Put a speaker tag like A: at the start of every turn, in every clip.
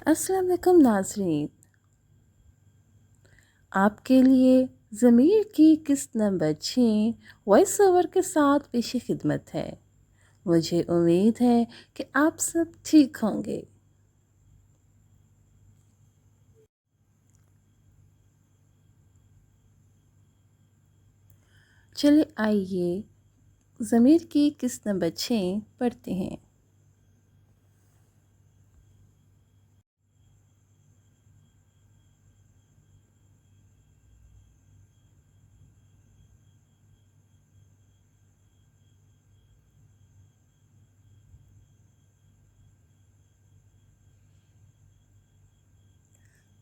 A: السلام علیکم ناظرین، آپ کے لیے ضمیر کی قسط نمبر 6 وائس اوور کے ساتھ پیش خدمت ہے۔ مجھے امید ہے کہ آپ سب ٹھیک ہوں گے۔ چلے آئیے ضمیر کی قسط نمبر 6 پڑھتے ہیں۔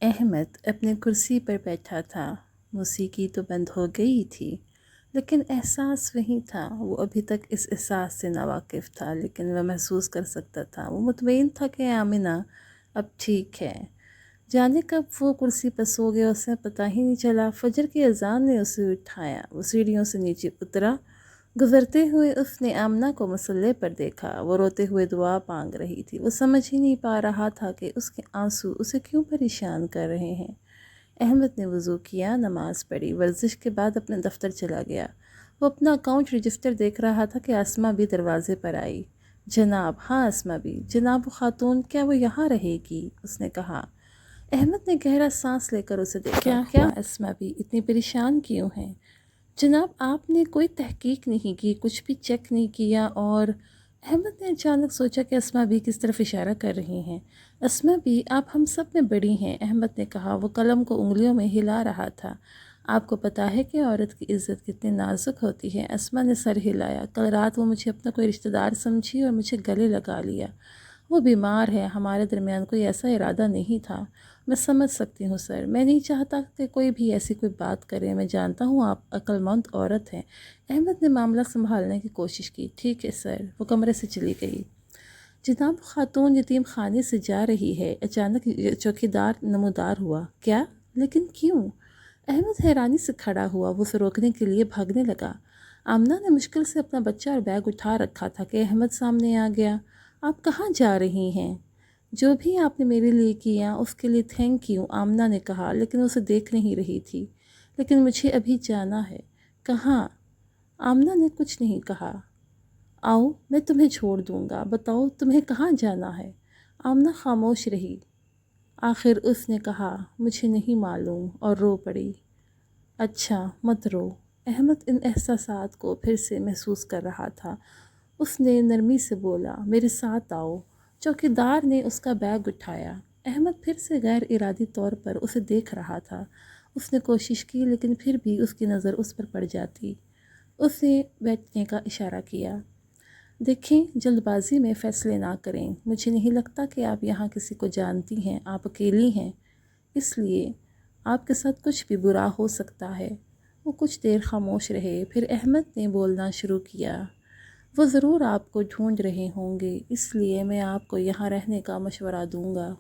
A: احمد اپنے کرسی پر بیٹھا تھا۔ موسیقی تو بند ہو گئی تھی لیکن احساس وہی تھا۔ وہ ابھی تک اس احساس سے ناواقف تھا لیکن وہ محسوس کر سکتا تھا۔ وہ مطمئن تھا کہ آمنہ اب ٹھیک ہے۔ جانے کب وہ کرسی پر سو گیا اسے پتہ ہی نہیں چلا۔ فجر کی اذان نے اسے اٹھایا۔ وہ سیڑھیوں سے نیچے اترا۔ گزرتے ہوئے اس نے آمنہ کو مصلی پر دیکھا۔ وہ روتے ہوئے دعا مانگ رہی تھی۔ وہ سمجھ ہی نہیں پا رہا تھا کہ اس کے آنسو اسے کیوں پریشان کر رہے ہیں۔ احمد نے وضو کیا، نماز پڑھی، ورزش کے بعد اپنے دفتر چلا گیا۔ وہ اپنا اکاؤنٹ رجسٹر دیکھ رہا تھا کہ اسماء بھی دروازے پر آئی۔ جناب، ہاں اسماء بھی، جناب خاتون، کیا وہ یہاں رہے گی؟ اس نے کہا۔ احمد نے گہرا سانس لے کر اسے دیکھا۔ کیا اسماء بھی اتنی پریشان کیوں ہیں؟ جناب، آپ نے کوئی تحقیق نہیں کی، کچھ بھی چیک نہیں کیا؟ اور احمد نے اچانک سوچا کہ اسماء بھی کس طرف اشارہ کر رہی ہیں۔ اسماء بھی، آپ ہم سب میں بڑی ہیں، احمد نے کہا۔ وہ قلم کو انگلیوں میں ہلا رہا تھا۔ آپ کو پتہ ہے کہ عورت کی عزت کتنی نازک ہوتی ہے؟ اسماء نے سر ہلایا۔ کل رات وہ مجھے اپنا کوئی رشتہ دار سمجھی اور مجھے گلے لگا لیا۔ وہ بیمار ہے، ہمارے درمیان کوئی ایسا ارادہ نہیں تھا۔ میں سمجھ سکتی ہوں سر، میں نہیں چاہتا کہ کوئی بھی ایسی کوئی بات کرے۔ میں جانتا ہوں آپ عقل مند عورت ہیں۔ احمد نے معاملہ سنبھالنے کی کوشش کی۔ ٹھیک ہے سر۔ وہ کمرے سے چلی گئی۔ جناب خاتون یتیم خانے سے جا رہی ہے۔ اچانک چوکیدار نمودار ہوا۔ کیا؟ لیکن کیوں؟ احمد حیرانی سے کھڑا ہوا۔ وہ اسے روکنے کے لیے بھاگنے لگا۔ آمنہ نے مشکل سے اپنا بچہ اور بیگ اٹھا رکھا تھا کہ احمد سامنے آ گیا۔ آپ کہاں جا رہی ہیں؟ جو بھی آپ نے میرے لیے کیا اس کے لیے تھینک یو، آمنہ نے کہا، لیکن اسے دیکھ نہیں رہی تھی۔ لیکن مجھے ابھی جانا ہے۔ کہاں؟ آمنہ نے کچھ نہیں کہا۔ آؤ میں تمہیں چھوڑ دوں گا، بتاؤ تمہیں کہاں جانا ہے؟ آمنہ خاموش رہی۔ آخر اس نے کہا، مجھے نہیں معلوم، اور رو پڑی۔ اچھا مت رو۔ احمد ان احساسات کو پھر سے محسوس کر رہا تھا۔ اس نے نرمی سے بولا، میرے ساتھ آؤ۔ چوکیدار نے اس کا بیگ اٹھایا۔ احمد پھر سے غیر ارادی طور پر اسے دیکھ رہا تھا۔ اس نے کوشش کی لیکن پھر بھی اس کی نظر اس پر پڑ جاتی۔ اس نے بیٹھنے کا اشارہ کیا۔ دیکھیں، جلد بازی میں فیصلے نہ کریں۔ مجھے نہیں لگتا کہ آپ یہاں کسی کو جانتی ہیں، آپ اکیلی ہیں، اس لیے آپ کے ساتھ کچھ بھی برا ہو سکتا ہے۔ وہ کچھ دیر خاموش رہے، پھر احمد نے بولنا شروع کیا۔ وہ ضرور آپ کو ڈھونڈ رہے ہوں گے، اس لیے میں آپ کو یہاں رہنے کا مشورہ دوں گا۔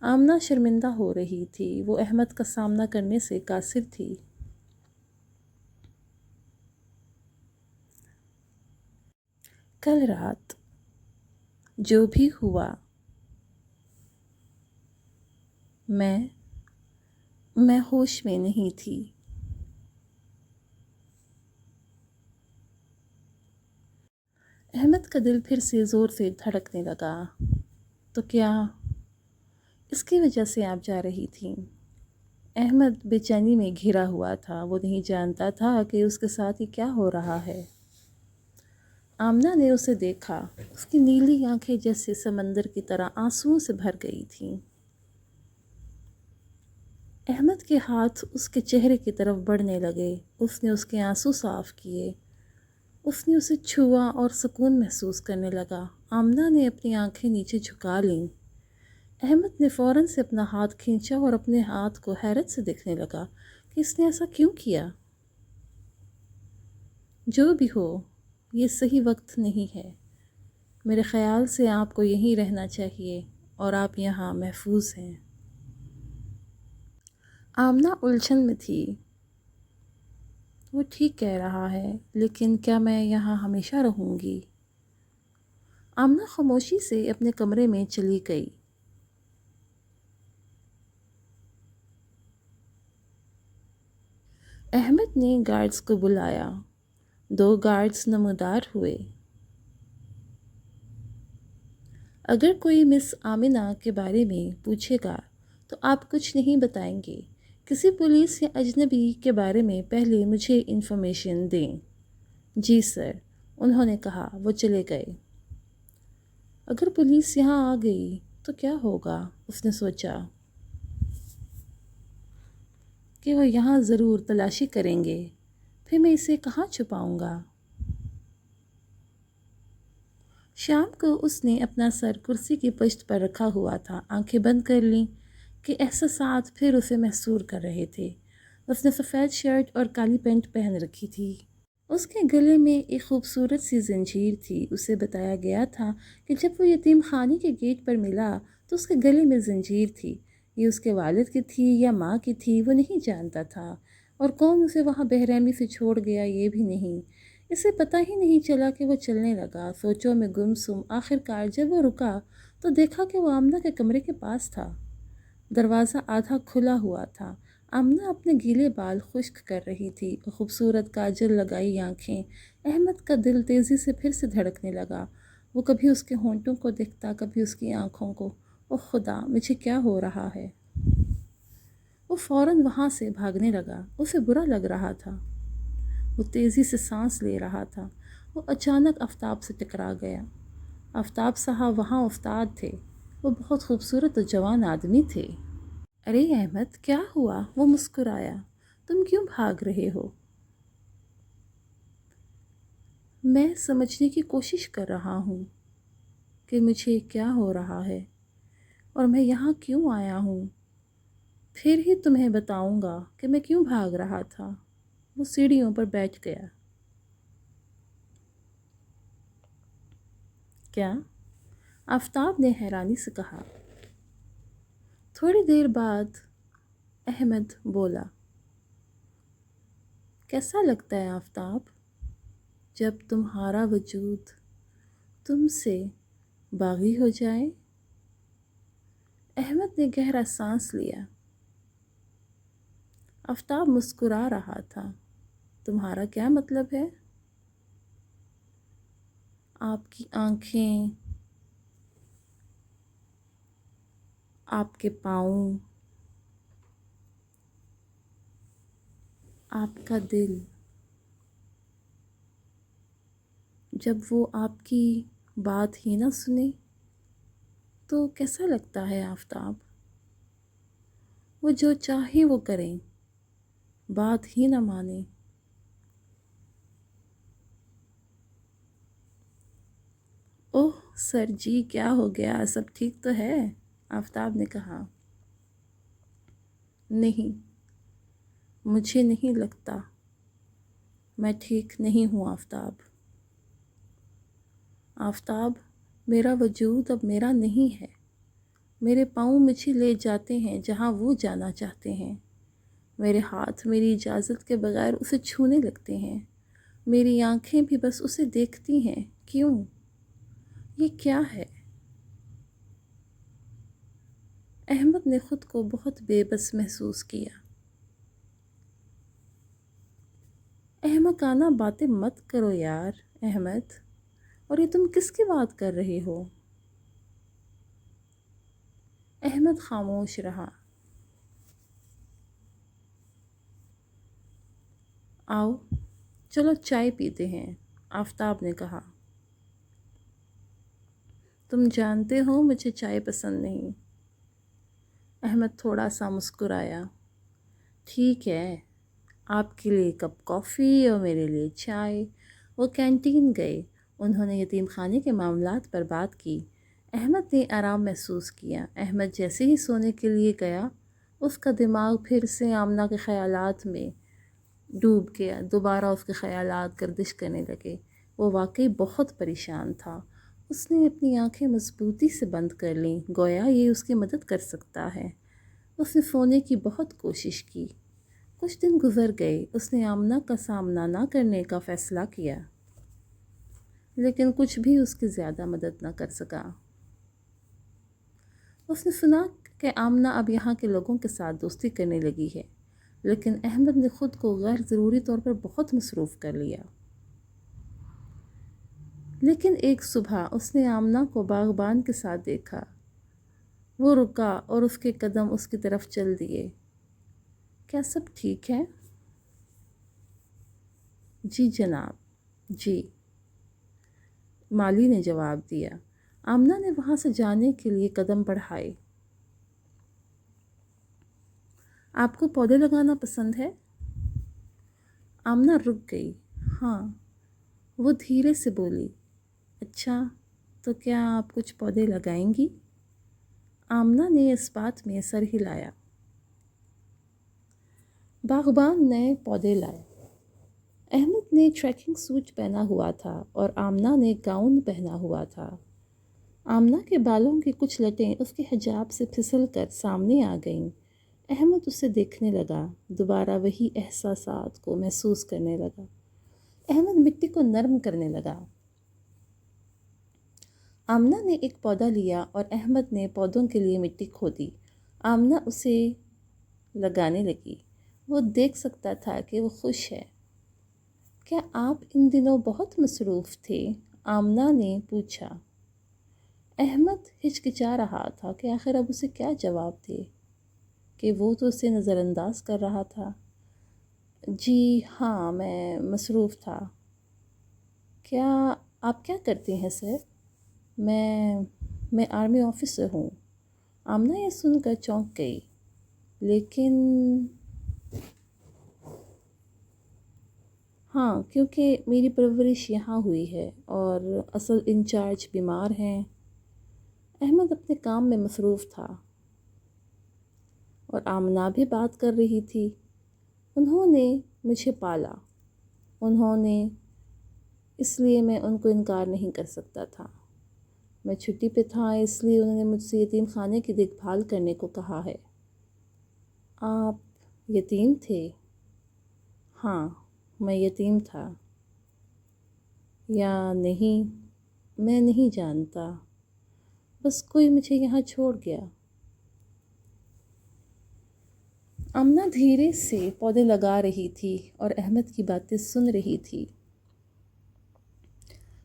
A: آمنہ شرمندہ ہو رہی تھی۔ وہ احمد کا سامنا کرنے سے قاصر تھی۔ کل رات جو بھی ہوا، میں ہوش میں نہیں تھی۔ احمد کا دل پھر سے زور سے دھڑکنے لگا۔ تو کیا اس کی وجہ سے آپ جا رہی تھیں؟ احمد بے چینی میں گھرا ہوا تھا۔ وہ نہیں جانتا تھا کہ اس کے ساتھ یہ کیا ہو رہا ہے۔ آمنہ نے اسے دیکھا۔ اس کی نیلی آنکھیں جیسے سمندر کی طرح آنسوؤں سے بھر گئی تھیں۔ احمد کے ہاتھ اس کے چہرے کی طرف بڑھنے لگے۔ اس نے اس کے آنسو صاف کیے۔ اس نے اسے چھوا اور سکون محسوس کرنے لگا۔ آمنہ نے اپنی آنکھیں نیچے جھکا لیں۔ احمد نے فوراً سے اپنا ہاتھ کھینچا اور اپنے ہاتھ کو حیرت سے دیکھنے لگا کہ اس نے ایسا کیوں کیا۔ جو بھی ہو، یہ صحیح وقت نہیں ہے۔ میرے خیال سے آپ کو یہیں رہنا چاہیے اور آپ یہاں محفوظ ہیں۔ آمنہ الجھن میں تھی۔ وہ ٹھیک کہہ رہا ہے، لیکن کیا میں یہاں ہمیشہ رہوں گی؟ آمنہ خاموشی سے اپنے کمرے میں چلی گئی۔ احمد نے گارڈز کو بلایا۔ 2 گارڈز نمودار ہوئے۔ اگر کوئی مس آمنہ کے بارے میں پوچھے گا تو آپ کچھ نہیں بتائیں گے؟ کسی پولیس یا اجنبی کے بارے میں پہلے مجھے انفارمیشن دیں۔ جی سر، انہوں نے کہا۔ وہ چلے گئے۔ اگر پولیس یہاں آ گئی تو کیا ہوگا؟ اس نے سوچا کہ وہ یہاں ضرور تلاشی کریں گے، پھر میں اسے کہاں چھپاؤں گا؟ شام کو اس نے اپنا سر کرسی کی پشت پر رکھا ہوا تھا، آنکھیں بند کر لیں کہ احساسات پھر اسے محصور کر رہے تھے۔ اس نے سفید شرٹ اور کالی پینٹ پہن رکھی تھی۔ اس کے گلے میں ایک خوبصورت سی زنجیر تھی۔ اسے بتایا گیا تھا کہ جب وہ یتیم خانے کے گیٹ پر ملا تو اس کے گلے میں زنجیر تھی۔ یہ اس کے والد کی تھی یا ماں کی تھی وہ نہیں جانتا تھا، اور کون اسے وہاں بے رحمی سے چھوڑ گیا یہ بھی نہیں۔ اسے پتہ ہی نہیں چلا کہ وہ چلنے لگا، سوچوں میں گم سم۔ آخر کار جب وہ رکا تو دیکھا کہ وہ آمنہ کے کمرے کے پاس تھا۔ دروازہ آدھا کھلا ہوا تھا۔ آمنہ اپنے گیلے بال خشک کر رہی تھی، خوبصورت کاجل لگائی آنکھیں۔ احمد کا دل تیزی سے پھر سے دھڑکنے لگا۔ وہ کبھی اس کے ہونٹوں کو دیکھتا، کبھی اس کی آنکھوں کو۔ اوہ خدا، مجھے کیا ہو رہا ہے؟ وہ فوراً وہاں سے بھاگنے لگا۔ اسے برا لگ رہا تھا۔ وہ تیزی سے سانس لے رہا تھا۔ وہ اچانک آفتاب سے ٹکرا گیا۔ آفتاب صاحب وہاں استاد تھے۔ وہ بہت خوبصورت اور جوان آدمی تھے۔ ارے احمد، کیا ہوا؟ وہ مسکرایا۔ تم کیوں بھاگ رہے ہو؟ میں سمجھنے کی کوشش کر رہا ہوں کہ مجھے کیا ہو رہا ہے اور میں یہاں کیوں آیا ہوں۔ پھر ہی تمہیں بتاؤں گا کہ میں کیوں بھاگ رہا تھا۔ وہ سیڑھیوں پر بیٹھ گیا۔ کیا؟ آفتاب نے حیرانی سے کہا۔ تھوڑی دیر بعد احمد بولا، کیسا لگتا ہے آفتاب جب تمہارا وجود تم سے باغی ہو جائے؟ احمد نے گہرا سانس لیا۔ آفتاب مسکرا رہا تھا۔ تمہارا کیا مطلب ہے؟ آپ کی آنکھیں، آپ کے پاؤں، آپ کا دل، جب وہ آپ کی بات ہی نہ سنے تو کیسا لگتا ہے آفتاب؟ وہ جو چاہے وہ کریں، بات ہی نہ مانیں۔ اوہ سر جی، کیا ہو گیا؟ سب ٹھیک تو ہے؟ آفتاب نے کہا۔ نہیں، مجھے نہیں لگتا میں ٹھیک نہیں ہوں آفتاب۔ آفتاب، میرا وجود اب میرا نہیں ہے۔ میرے پاؤں مجھے لے جاتے ہیں جہاں وہ جانا چاہتے ہیں۔ میرے ہاتھ میری اجازت کے بغیر اسے چھونے لگتے ہیں۔ میری آنکھیں بھی بس اسے دیکھتی ہیں۔ کیوں؟ یہ کیا ہے؟ احمد نے خود کو بہت بے بس محسوس کیا۔ احمقانہ باتیں مت کرو یار احمد، اور یہ تم کس کی بات کر رہے ہو؟ احمد خاموش رہا۔ آؤ چلو چائے پیتے ہیں، آفتاب نے کہا۔ تم جانتے ہو مجھے چائے پسند نہیں۔ احمد تھوڑا سا مسکرایا۔ ٹھیک ہے، آپ کے لیے کپ کافی اور میرے لیے چائے۔ وہ کینٹین گئے۔ انہوں نے یتیم خانے کے معاملات پر بات کی۔ احمد نے آرام محسوس کیا۔ احمد جیسے ہی سونے کے لیے گیا، اس کا دماغ پھر سے آمنہ کے خیالات میں ڈوب گیا۔ دوبارہ اس کے خیالات گردش کرنے لگے۔ وہ واقعی بہت پریشان تھا۔ اس نے اپنی آنکھیں مضبوطی سے بند کر لیں، گویا یہ اس کی مدد کر سکتا ہے۔ اس نے سونے کی بہت کوشش کی۔ کچھ دن گزر گئے۔ اس نے آمنہ کا سامنا نہ کرنے کا فیصلہ کیا، لیکن کچھ بھی اس کی زیادہ مدد نہ کر سکا۔ اس نے سنا کہ آمنہ اب یہاں کے لوگوں کے ساتھ دوستی کرنے لگی ہے۔ لیکن احمد نے خود کو غیر ضروری طور پر بہت مصروف کر لیا۔ لیکن ایک صبح اس نے آمنہ کو باغبان کے ساتھ دیکھا۔ وہ رکا اور اس کے قدم اس کی طرف چل دیے۔ کیا سب ٹھیک ہے؟ جی جناب، جی، مالی نے جواب دیا۔ آمنہ نے وہاں سے جانے کے لیے قدم بڑھائے۔ آپ کو پودے لگانا پسند ہے؟ آمنہ رک گئی۔ ہاں، وہ دھیرے سے بولی۔ اچھا، تو کیا آپ کچھ پودے لگائیں گی؟ آمنہ نے اس بات میں سر ہلایا۔ باغبان نئے پودے لائے۔ احمد نے ٹریکنگ سوٹ پہنا ہوا تھا اور آمنہ نے گاؤن پہنا ہوا تھا۔ آمنہ کے بالوں کی کچھ لٹیں اس کے حجاب سے پھسل کر سامنے آ گئیں۔ احمد اسے دیکھنے لگا، دوبارہ وہی احساسات کو محسوس کرنے لگا۔ احمد مٹی کو نرم کرنے لگا۔ آمنہ نے ایک پودا لیا اور احمد نے پودوں کے لیے مٹی کھودی۔ آمنہ اسے لگانے لگی۔ وہ دیکھ سکتا تھا کہ وہ خوش ہے۔ کیا آپ ان دنوں بہت مصروف تھے؟ آمنہ نے پوچھا۔ احمد ہچکچا رہا تھا کہ آخر اب اسے کیا جواب دے، کہ وہ تو اسے نظر انداز کر رہا تھا۔ جی ہاں، میں مصروف تھا۔ آپ کیا کرتے ہیں سر؟ میں آرمی آفیسر ہوں۔ آمنہ یہ سن کر چونک گئی۔ لیکن ہاں، کیونکہ میری پرورش یہاں ہوئی ہے اور اصل انچارج بیمار ہیں۔ احمد اپنے کام میں مصروف تھا اور آمنہ بھی بات کر رہی تھی۔ انہوں نے مجھے پالا، اس لیے میں ان کو انکار نہیں کر سکتا تھا۔ میں چھٹی پہ تھا، اس لیے انہوں نے مجھ سے یتیم خانے کی دیکھ بھال کرنے کو کہا ہے۔ آپ یتیم تھے؟ ہاں، میں یتیم تھا۔ یا نہیں، میں نہیں جانتا، بس کوئی مجھے یہاں چھوڑ گیا۔ آمنہ دھیرے سے پودے لگا رہی تھی اور احمد کی باتیں سن رہی تھی۔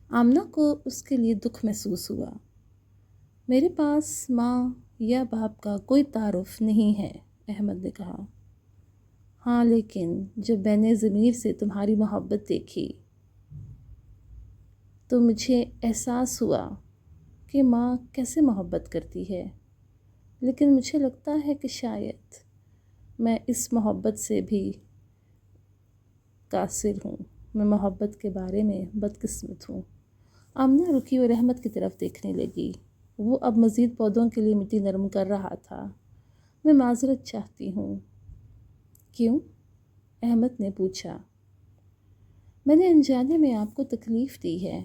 A: آمنہ کو اس کے لیے دکھ محسوس ہوا۔ میرے پاس ماں یا باپ کا کوئی تعارف نہیں ہے، احمد نے کہا۔ ہاں، لیکن جب میں نے ضمیر سے تمہاری محبت دیکھی تو مجھے احساس ہوا کہ ماں کیسے محبت کرتی ہے۔ لیکن مجھے لگتا ہے کہ شاید میں اس محبت سے بھی قاصر ہوں، میں محبت کے بارے میں بدقسمت ہوں۔ آمنہ رکی اور احمد کی طرف دیکھنے لگی۔ وہ اب مزید پودوں کے لیے مٹی نرم کر رہا تھا۔ میں معذرت چاہتی ہوں۔ کیوں؟ احمد نے پوچھا۔ میں نے انجانے میں آپ کو تکلیف دی ہے۔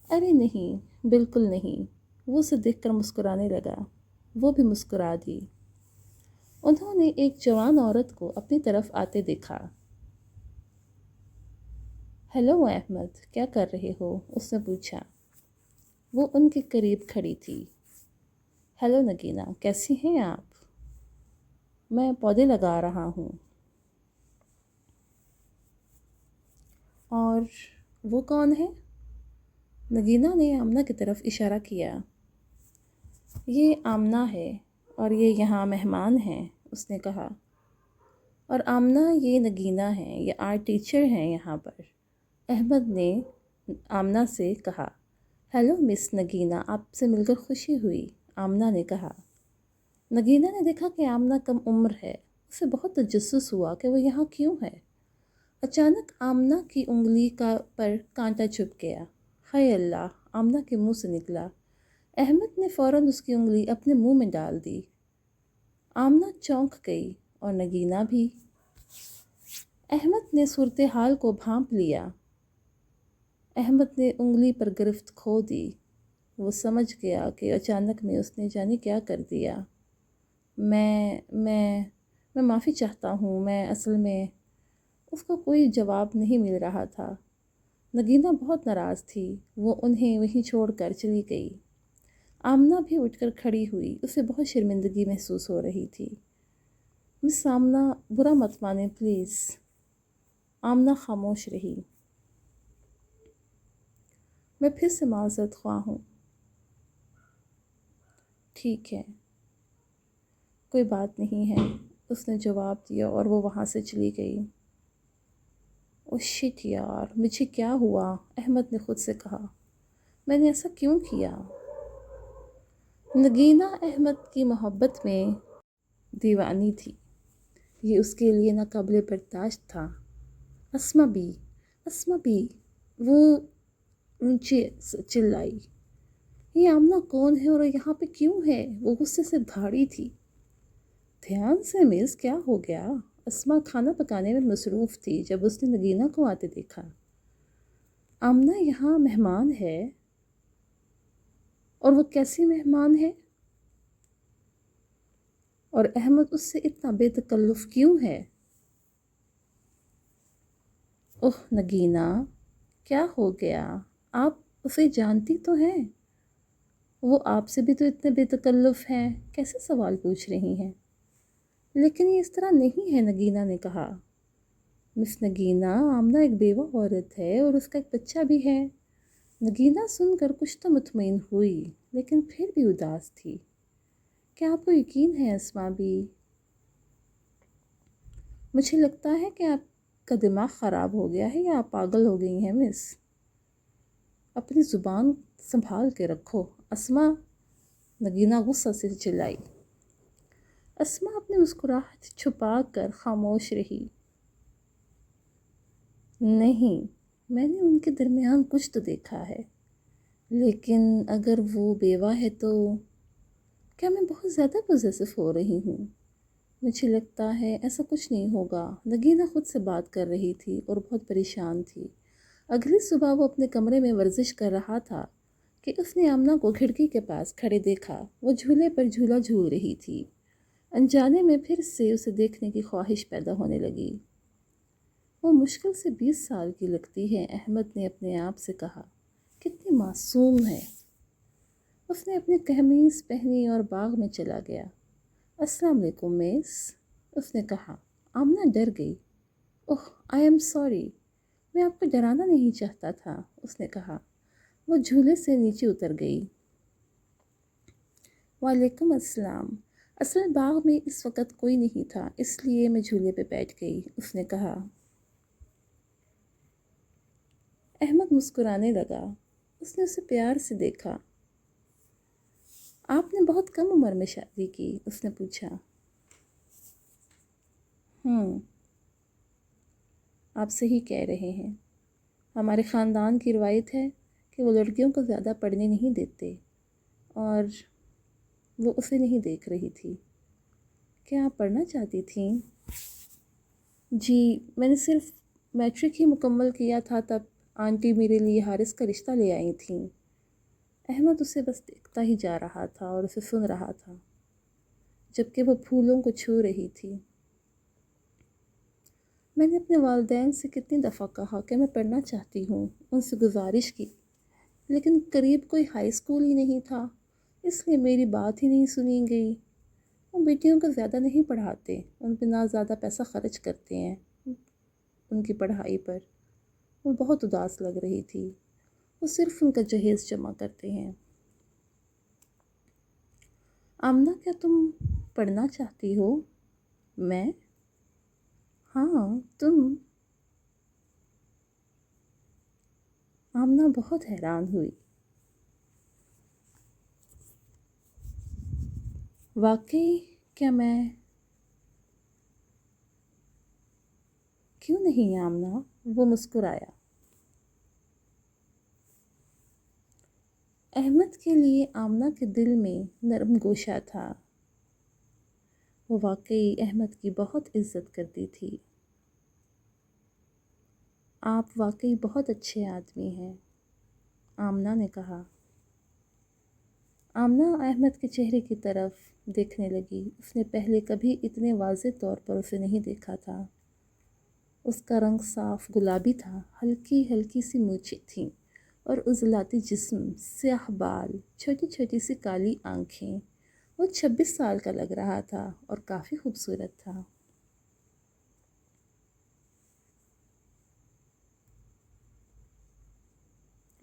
A: ارے نہیں، بالکل نہیں۔ وہ اسے دیکھ کر مسکرانے لگا۔ وہ بھی مسکرا دی۔ انہوں نے ایک جوان عورت کو اپنی طرف آتے دیکھا۔ ہیلو احمد، کیا کر رہے ہو؟ اس نے پوچھا۔ وہ ان کے قریب کھڑی تھی۔ ہیلو نگینہ، کیسی ہیں آپ؟ میں پودے لگا رہا ہوں۔ اور وہ کون ہے؟ نگینہ نے آمنہ کی طرف اشارہ کیا۔ یہ آمنہ ہے اور یہ یہاں مہمان ہیں، اس نے کہا۔ اور آمنہ، یہ نگینہ ہیں، یہ آرٹ ٹیچر ہیں یہاں پر، احمد نے آمنہ سے کہا۔ ہیلو مس نگینہ، آپ سے مل کر خوشی ہوئی، آمنہ نے کہا۔ نگینہ نے دیکھا کہ آمنہ کم عمر ہے۔ اسے بہت تجسس ہوا کہ وہ یہاں کیوں ہے۔ اچانک آمنہ کی انگلی پر کانٹا چبھ گیا۔ ہائے اللہ، آمنہ کے منہ سے نکلا۔ احمد نے فوراً اس کی انگلی اپنے منہ میں ڈال دی۔ آمنہ چونک گئی اور نگینہ بھی۔ احمد نے صورتحال کو بھانپ لیا۔ احمد نے انگلی پر گرفت کھو دی۔ وہ سمجھ گیا کہ اچانک میں اس نے جانے کیا کر دیا۔ میں معافی چاہتا ہوں، میں اصل میں… اس کو کوئی جواب نہیں مل رہا تھا۔ نگینہ بہت ناراض تھی۔ وہ انہیں وہیں چھوڑ کر چلی گئی۔ آمنہ بھی اٹھ کر کھڑی ہوئی۔ اسے بہت شرمندگی محسوس ہو رہی تھی۔ مس آمنہ برا مت مانیں پلیز۔ آمنہ خاموش رہی۔ میں پھر سے معذرت خواہ ہوں۔ ٹھیک ہے، کوئی بات نہیں ہے، اس نے جواب دیا اور وہ وہاں سے چلی گئی۔ او شٹ یار، مجھے کیا ہوا؟ احمد نے خود سے کہا، میں نے ایسا کیوں کیا؟ نگینہ احمد کی محبت میں دیوانی تھی، یہ اس کے لیے ناقابل برداشت تھا۔ اسما بھی، وہ اونچی چلائی، یہ آمنہ کون ہے اور یہاں پہ کیوں ہے؟ وہ غصے سے بھاڑی تھی۔ دھیان سے مس، کیا ہو گیا؟ اسما کھانا پکانے میں مصروف تھی جب اس نے نگینہ کو آتے دیکھا۔ آمنہ یہاں مہمان ہے؟ اور وہ کیسی مہمان ہے؟ اور احمد اس سے اتنا بے تکلف کیوں ہے؟ اوہ نگینہ، کیا ہو گیا؟ آپ اسے جانتی تو ہیں، وہ آپ سے بھی تو اتنے بے تکلف ہیں، کیسے سوال پوچھ رہی ہیں؟ لیکن یہ اس طرح نہیں ہے، نگینہ نے کہا۔ مس نگینہ، آمنہ ایک بیوہ عورت ہے اور اس کا ایک بچہ بھی ہے۔ نگینہ سن کر کچھ تو مطمئن ہوئی لیکن پھر بھی اداس تھی۔ کیا آپ کو یقین ہے اسما بھی؟ مجھے لگتا ہے کہ آپ کا دماغ خراب ہو گیا ہے یا آپ پاگل ہو گئی ہیں مس۔ اپنی زبان سنبھال کے رکھو اسما، نگینہ غصہ سے چلائی۔ اسما اپنی مسکراہٹ چھپا کر خاموش رہی۔ نہیں، میں نے ان کے درمیان کچھ تو دیکھا ہے، لیکن اگر وہ بیوہ ہے تو کیا میں بہت زیادہ پوزیسو ہو رہی ہوں؟ مجھے لگتا ہے ایسا کچھ نہیں ہوگا۔ نگینہ خود سے بات کر رہی تھی اور بہت پریشان تھی۔ اگلی صبح وہ اپنے کمرے میں ورزش کر رہا تھا کہ اس نے آمنہ کو کھڑکی کے پاس کھڑے دیکھا۔ وہ جھولے پر جھولا جھول رہی تھی۔ انجانے میں پھر سے اسے دیکھنے کی خواہش پیدا ہونے لگی۔ وہ مشکل سے 20 سال کی لگتی ہے، احمد نے اپنے آپ سے کہا۔ کتنی معصوم ہے۔ اس نے اپنی قمیض پہنی اور باغ میں چلا گیا۔ السلام علیکم مس، اس نے کہا۔ آمنہ ڈر گئی۔ اوہ آئی ایم سوری، میں آپ کو ڈرانا نہیں چاہتا تھا، اس نے کہا۔ وہ جھولے سے نیچے اتر گئی۔ وعلیکم السلام، اصل باغ میں اس وقت کوئی نہیں تھا اس لیے میں جھولے پہ بیٹھ گئی، اس نے کہا۔ احمد مسکرانے لگا۔ اس نے اسے پیار سے دیکھا۔ آپ نے بہت کم عمر میں شادی کی، اس نے پوچھا۔ آپ صحیح کہہ رہے ہیں، ہمارے خاندان کی روایت ہے کہ وہ لڑکیوں کو زیادہ پڑھنے نہیں دیتے، اور وہ اسے نہیں دیکھ رہی تھی۔ کیا آپ پڑھنا چاہتی تھیں؟ جی، میں نے صرف میٹرک ہی مکمل کیا تھا، تب آنٹی میرے لیے حارث کا رشتہ لے آئی تھیں۔ احمد اسے بس دیکھتا ہی جا رہا تھا اور اسے سن رہا تھا جبکہ وہ پھولوں کو چھو رہی تھی۔ میں نے اپنے والدین سے کتنی دفعہ کہا کہ میں پڑھنا چاہتی ہوں، ان سے گزارش کی، لیکن قریب کوئی ہائی اسکول ہی نہیں تھا، اس لیے میری بات ہی نہیں سنی گئی۔ وہ بیٹیوں کو زیادہ نہیں پڑھاتے، ان پہ نہ زیادہ پیسہ خرچ کرتے ہیں ان کی پڑھائی پر۔ وہ بہت اداس لگ رہی تھی۔ وہ صرف ان کا جہیز جمع کرتے ہیں۔ آمنہ، کیا تم پڑھنا چاہتی ہو؟ میں؟ ہاں، تم۔ آمنہ بہت حیران ہوئی۔ واقعی؟ کیا میں؟ کیوں نہیں آمنہ، وہ مسکرایا۔ احمد کے لیے آمنہ کے دل میں نرم گوشہ تھا۔ وہ واقعی احمد کی بہت عزت کرتی تھی۔ آپ واقعی بہت اچھے آدمی ہیں، آمنہ نے کہا۔ آمنہ احمد کے چہرے کی طرف دیکھنے لگی۔ اس نے پہلے کبھی اتنے واضح طور پر اسے نہیں دیکھا تھا۔ اس کا رنگ صاف گلابی تھا، ہلکی ہلکی سی مونچھیں تھیں اور عضلاتی جسم، سیاہ بال، چھوٹی چھوٹی سی کالی آنکھیں۔ وہ 26 سال کا لگ رہا تھا اور کافی خوبصورت تھا۔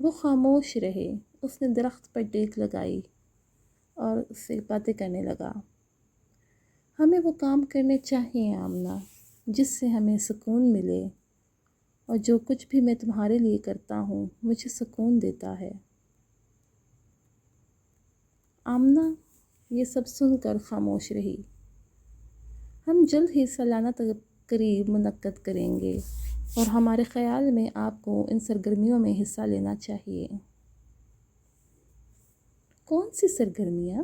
A: وہ خاموش رہے۔ اس نے درخت پر ٹیک لگائی اور اس سے باتیں کرنے لگا۔ ہمیں وہ کام کرنے چاہیے آمنہ، جس سے ہمیں سکون ملے، اور جو کچھ بھی میں تمہارے لیے کرتا ہوں مجھے سکون دیتا ہے۔ آمنہ یہ سب سن کر خاموش رہی۔ ہم جلد ہی سالانہ تقریب منعقد کریں گے اور ہمارے خیال میں آپ کو ان سرگرمیوں میں حصہ لینا چاہیے۔ کون سی سرگرمیاں؟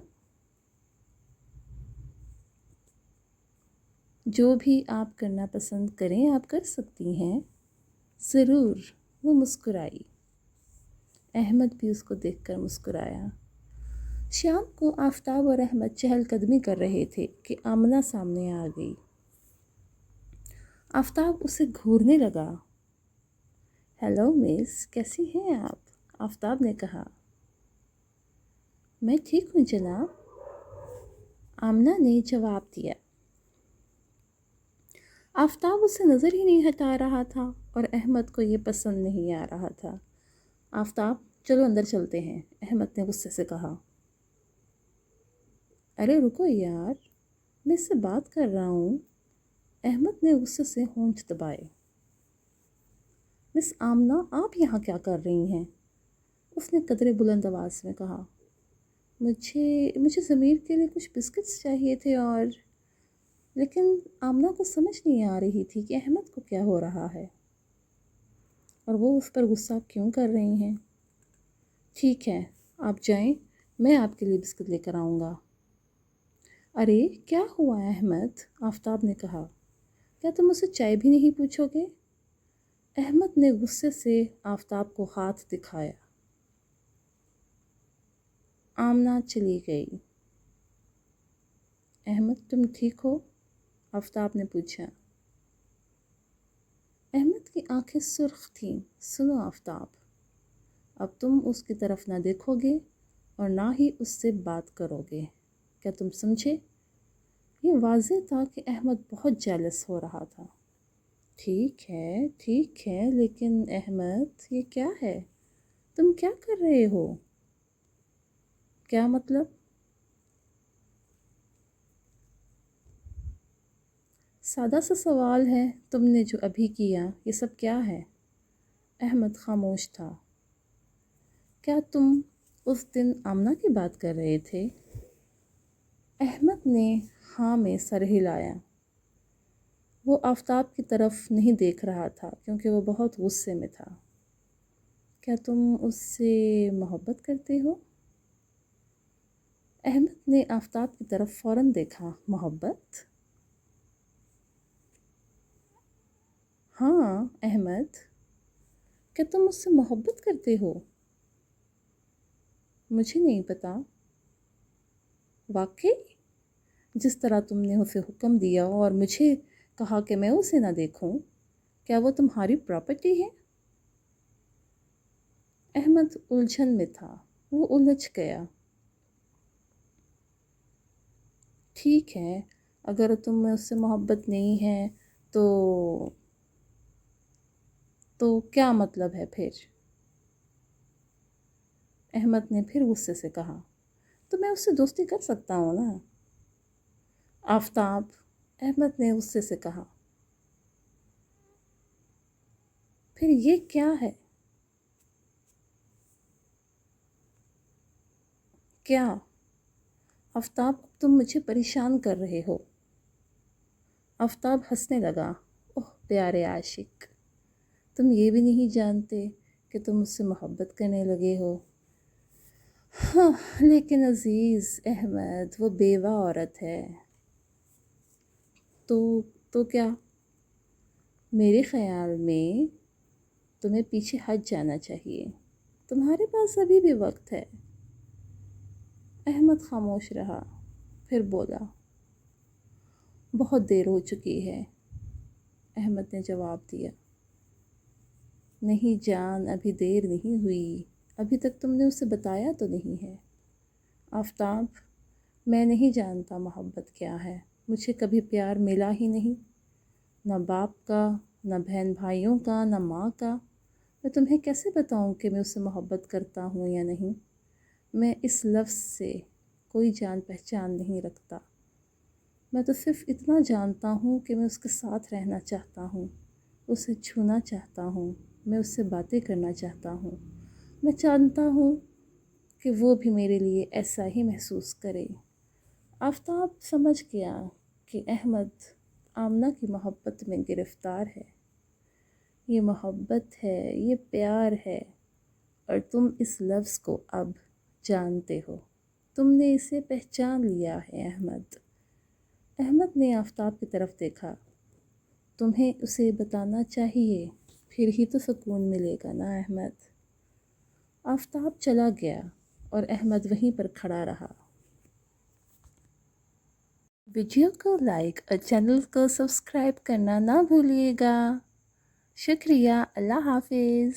A: جو بھی آپ کرنا پسند کریں آپ کر سکتی ہیں۔ ضرور، وہ مسکرائی۔ احمد بھی اس کو دیکھ کر مسکرایا۔ شام کو آفتاب اور احمد چہل قدمی کر رہے تھے کہ آمنہ سامنے آ گئی۔ آفتاب اسے گھورنے لگا۔ ہیلو مس، کیسی ہیں آپ؟ آفتاب نے کہا۔ میں ٹھیک ہوں جناب، آمنہ نے جواب دیا۔ آفتاب اسے نظر ہی نہیں ہٹا رہا تھا اور احمد کو یہ پسند نہیں آ رہا تھا۔ آفتاب، چلو اندر چلتے ہیں، احمد نے غصے سے کہا۔ ارے رکو یار، میں اس سے بات کر رہا ہوں، احمد نے غصے سے ہونٹ دبائے۔ مس آمنہ، آپ یہاں کیا کر رہی ہیں؟ اس نے قدرے بلند آواز میں کہا۔ مجھے ضمیر کے لیے کچھ بسکٹس چاہیے تھے لیکن آمنہ کو سمجھ نہیں آ رہی تھی کہ احمد کو کیا ہو رہا ہے اور وہ اس پر غصہ کیوں کر رہی ہیں۔ ٹھیک ہے، آپ جائیں، میں آپ کے لیے بسکٹ لے کر آؤں گا۔ ارے کیا ہوا احمد؟ آفتاب نے کہا۔ کیا تم مجھ سے چائے بھی نہیں پوچھو گے؟ احمد نے غصے سے آفتاب کو ہاتھ دکھایا۔ آمنہ چلی گئی۔ احمد تم ٹھیک ہو؟ آفتاب نے پوچھا۔ احمد کی آنکھیں سرخ تھیں۔ سنو آفتاب، اب تم اس کی طرف نہ دیکھو گے اور نہ ہی اس سے بات کرو گے، کیا تم سمجھے؟ یہ واضح تھا کہ احمد بہت جیلس ہو رہا تھا۔ ٹھیک ہے، لیکن احمد یہ کیا ہے؟ تم کیا کر رہے ہو؟ کیا مطلب؟ سادہ سا سوال ہے، تم نے جو ابھی کیا یہ سب کیا ہے؟ احمد خاموش تھا۔ کیا تم اس دن آمنہ کی بات کر رہے تھے؟ احمد نے ہاں میں سر ہلایا۔ وہ آفتاب کی طرف نہیں دیکھ رہا تھا کیونکہ وہ بہت غصے میں تھا۔ کیا تم اس سے محبت کرتے ہو؟ احمد نے آفتاب کی طرف فوراً دیکھا۔ محبت؟ ہاں احمد، کیا تم مجھ سے محبت کرتے ہو؟ مجھے نہیں پتا۔ واقعی؟ جس طرح تم نے اسے حکم دیا اور مجھے کہا کہ میں اسے نہ دیکھوں، کیا وہ تمہاری پراپرٹی ہے؟ احمد الجھن میں تھا، وہ الجھ گیا۔ ٹھیک ہے، اگر تم میں اس سے محبت نہیں ہے تو کیا مطلب ہے پھر؟ احمد نے پھر غصے سے کہا۔ تو میں اس سے دوستی کر سکتا ہوں نا؟ آفتاب، احمد نے غصے سے کہا۔ پھر یہ کیا ہے؟ کیا؟ آفتاب، اب تم مجھے پریشان کر رہے ہو۔ آفتاب ہنسنے لگا۔ اوہ پیارے عاشق، تم یہ بھی نہیں جانتے کہ تم مجھ سے محبت کرنے لگے ہو۔ ہاں لیکن عزیز احمد، وہ بیوہ عورت ہے۔ تو کیا؟ میرے خیال میں تمہیں پیچھے ہٹ جانا چاہیے، تمہارے پاس ابھی بھی وقت ہے۔ احمد خاموش رہا، پھر بولا۔ بہت دیر ہو چکی ہے، احمد نے جواب دیا۔ نہیں جان، ابھی دیر نہیں ہوئی، ابھی تک تم نے اسے بتایا تو نہیں ہے۔ آفتاب، میں نہیں جانتا محبت کیا ہے، مجھے کبھی پیار ملا ہی نہیں، نہ باپ کا، نہ بہن بھائیوں کا، نہ ماں کا، میں تمہیں کیسے بتاؤں کہ میں اس سے محبت کرتا ہوں یا نہیں؟ میں اس لفظ سے کوئی جان پہچان نہیں رکھتا۔ میں تو صرف اتنا جانتا ہوں کہ میں اس کے ساتھ رہنا چاہتا ہوں، اسے چھونا چاہتا ہوں، میں اس سے باتیں کرنا چاہتا ہوں۔ میں چاہتا ہوں کہ وہ بھی میرے لیے ایسا ہی محسوس کرے۔ آفتاب سمجھ گیا کہ احمد آمنہ کی محبت میں گرفتار ہے۔ یہ محبت ہے، یہ پیار ہے، اور تم اس لفظ کو اب جانتے ہو۔ تم نے اسے پہچان لیا ہے احمد۔ احمد نے آفتاب کی طرف دیکھا۔ تمہیں اسے بتانا چاہیے، پھر ہی تو سکون ملے گا نا احمد۔ آفتاب چلا گیا اور احمد وہیں پر کھڑا رہا۔ ویڈیو کو لائک اور چینل کو سبسکرائب کرنا نہ بھولیے گا۔ شکریہ، اللہ حافظ۔